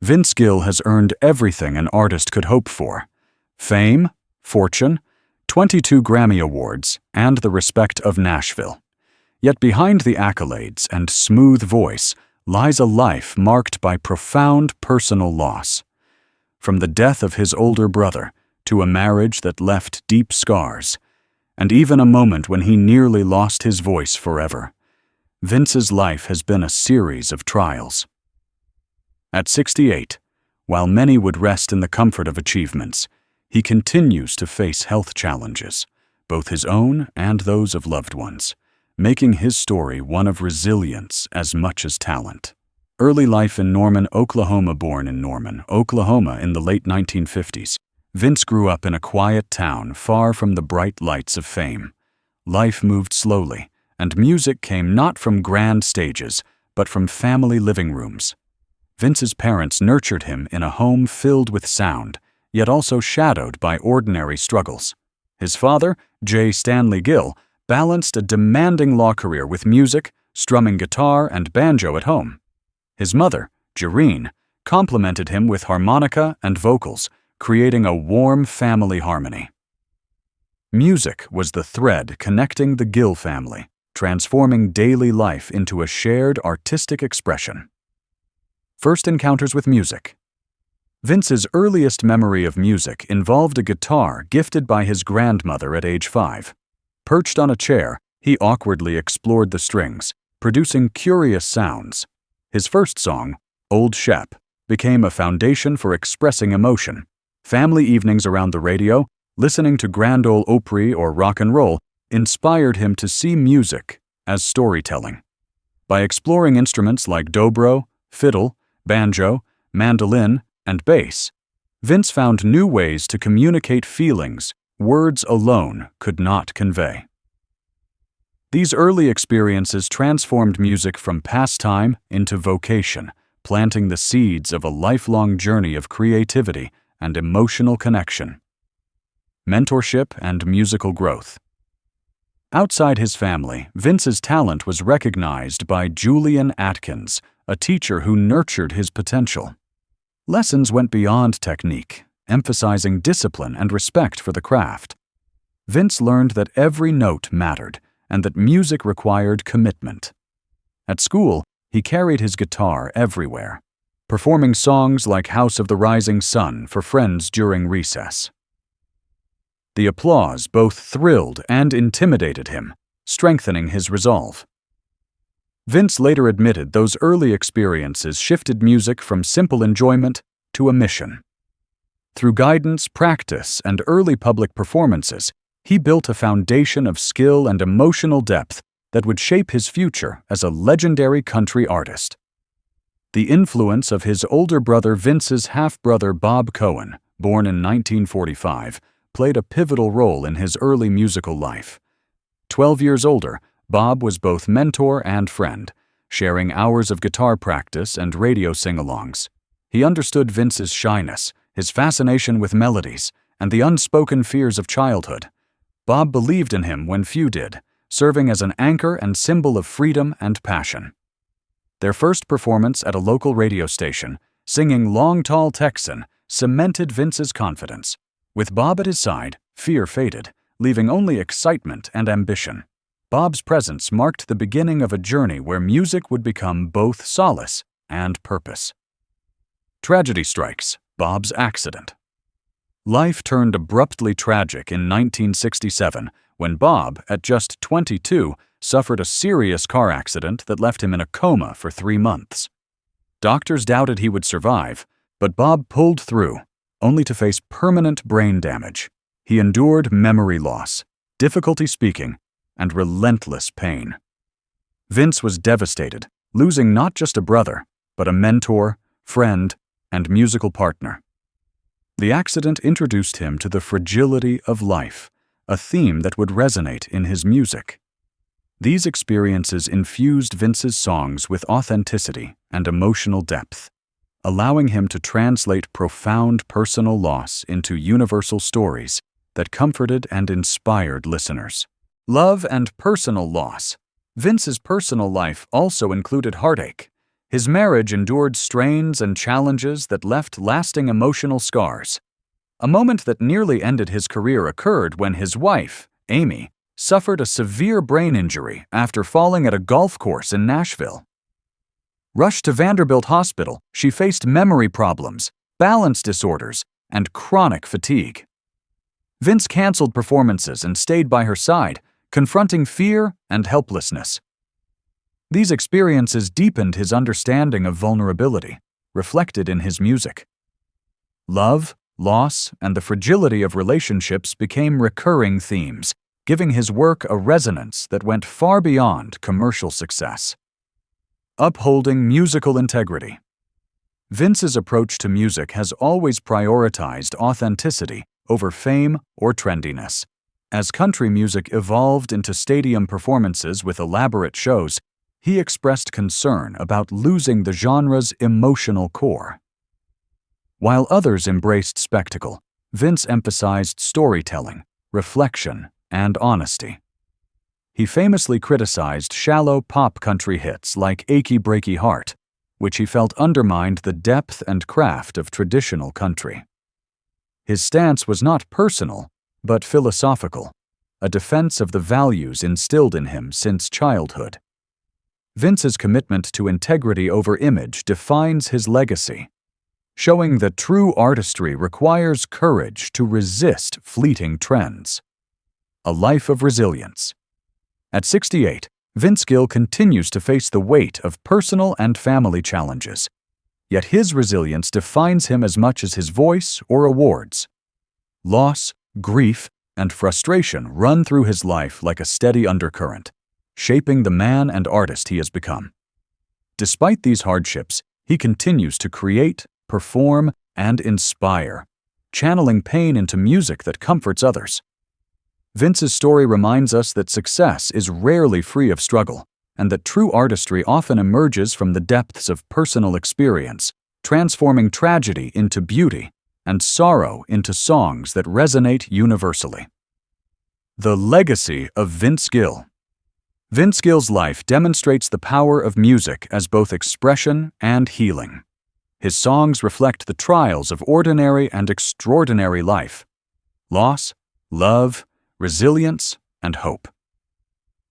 Vince Gill has earned everything an artist could hope for: fame, fortune, 22 Grammy Awards, and the respect of Nashville. Yet behind the accolades and smooth voice lies a life marked by profound personal loss. From the death of his older brother to a marriage that left deep scars, and even a moment when he nearly lost his voice forever, Vince's life has been a series of trials. At 68, while many would rest in the comfort of achievements, he continues to face health challenges, both his own and those of loved ones, making his story one of resilience as much as talent. Early life in Norman, Oklahoma. Born in Norman, Oklahoma in the late 1950s, Vince grew up in a quiet town far from the bright lights of fame. Life moved slowly, and music came not from grand stages, but from family living rooms. Vince's parents nurtured him in a home filled with sound, yet also shadowed by ordinary struggles. His father, J. Stanley Gill, balanced a demanding law career with music, strumming guitar and banjo at home. His mother, Jareen, complemented him with harmonica and vocals, creating a warm family harmony. Music was the thread connecting the Gill family, transforming daily life into a shared artistic expression. First encounters with music. Vince's earliest memory of music involved a guitar gifted by his grandmother at age 5. Perched on a chair, he awkwardly explored the strings, producing curious sounds. His first song, Old Shep, became a foundation for expressing emotion. Family evenings around the radio, listening to Grand Ole Opry or rock and roll, inspired him to see music as storytelling. By exploring instruments like dobro, fiddle, banjo, mandolin, and bass, Vince found new ways to communicate feelings words alone could not convey. These early experiences transformed music from pastime into vocation, planting the seeds of a lifelong journey of creativity and emotional connection. Mentorship and musical growth. Outside his family, Vince's talent was recognized by Julian Atkins, a teacher who nurtured his potential. Lessons went beyond technique, emphasizing discipline and respect for the craft. Vince learned that every note mattered and that music required commitment. At school, he carried his guitar everywhere, performing songs like House of the Rising Sun for friends during recess. The applause both thrilled and intimidated him, strengthening his resolve. Vince later admitted those early experiences shifted music from simple enjoyment to a mission. Through guidance, practice, and early public performances, he built a foundation of skill and emotional depth that would shape his future as a legendary country artist. The influence of his older brother Vince's half-brother Bob Cohen, born in 1945, played a pivotal role in his early musical life. 12 years older, Bob was both mentor and friend, sharing hours of guitar practice and radio sing-alongs. He understood Vince's shyness, his fascination with melodies, and the unspoken fears of childhood. Bob believed in him when few did, serving as an anchor and symbol of freedom and passion. Their first performance at a local radio station, singing Long Tall Texan, cemented Vince's confidence. With Bob at his side, fear faded, leaving only excitement and ambition. Bob's presence marked the beginning of a journey where music would become both solace and purpose. Tragedy strikes: Bob's accident. Life turned abruptly tragic in 1967 when Bob, at just 22, suffered a serious car accident that left him in a coma for 3 months. Doctors doubted he would survive, but Bob pulled through, only to face permanent brain damage. He endured memory loss, difficulty speaking, and relentless pain. Vince was devastated, losing not just a brother, but a mentor, friend, and musical partner. The accident introduced him to the fragility of life, a theme that would resonate in his music. These experiences infused Vince's songs with authenticity and emotional depth, allowing him to translate profound personal loss into universal stories that comforted and inspired listeners. Love and personal loss. Vince's personal life also included heartache. His marriage endured strains and challenges that left lasting emotional scars. A moment that nearly ended his career occurred when his wife, Amy, suffered a severe brain injury after falling at a golf course in Nashville. Rushed to Vanderbilt Hospital, she faced memory problems, balance disorders, and chronic fatigue. Vince canceled performances and stayed by her side, confronting fear and helplessness. These experiences deepened his understanding of vulnerability, reflected in his music. Love, loss, and the fragility of relationships became recurring themes, giving his work a resonance that went far beyond commercial success. Upholding musical integrity. Vince's approach to music has always prioritized authenticity over fame or trendiness. As country music evolved into stadium performances with elaborate shows, he expressed concern about losing the genre's emotional core. While others embraced spectacle, Vince emphasized storytelling, reflection, and honesty. He famously criticized shallow pop country hits like Achy Breaky Heart, which he felt undermined the depth and craft of traditional country. His stance was not personal, but philosophical, a defense of the values instilled in him since childhood. Vince's commitment to integrity over image defines his legacy, showing that true artistry requires courage to resist fleeting trends. A life of resilience. At 68, Vince Gill continues to face the weight of personal and family challenges. Yet his resilience defines him as much as his voice or awards. Loss, grief, and frustration run through his life like a steady undercurrent, shaping the man and artist he has become. Despite these hardships, he continues to create, perform, and inspire, channeling pain into music that comforts others. Vince's story reminds us that success is rarely free of struggle, and that true artistry often emerges from the depths of personal experience, transforming tragedy into beauty and sorrow into songs that resonate universally. The legacy of Vince Gill. Vince Gill's life demonstrates the power of music as both expression and healing. His songs reflect the trials of ordinary and extraordinary life: loss, love, resilience, and hope.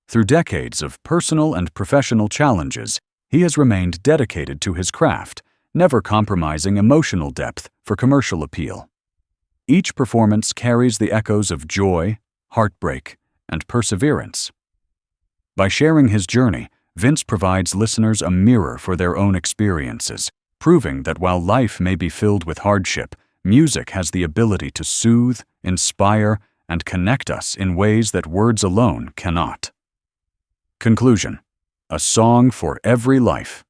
Through decades of personal and professional challenges, he has remained dedicated to his craft, never compromising emotional depth for commercial appeal. Each performance carries the echoes of joy, heartbreak, and perseverance. By sharing his journey, Vince provides listeners a mirror for their own experiences, proving that while life may be filled with hardship, music has the ability to soothe, inspire, and connect us in ways that words alone cannot. Conclusion: a song for every life.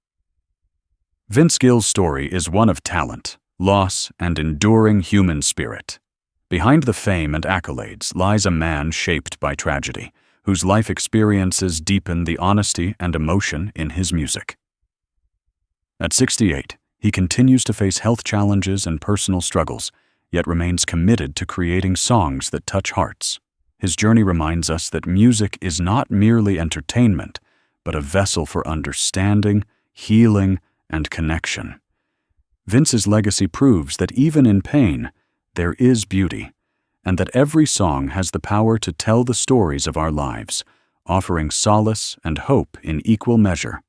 Vince Gill's story is one of talent, loss, and enduring human spirit. Behind the fame and accolades lies a man shaped by tragedy, whose life experiences deepen the honesty and emotion in his music. At 68, he continues to face health challenges and personal struggles, yet remains committed to creating songs that touch hearts. His journey reminds us that music is not merely entertainment, but a vessel for understanding, healing, and connection. Vince's legacy proves that even in pain, there is beauty, and that every song has the power to tell the stories of our lives, offering solace and hope in equal measure.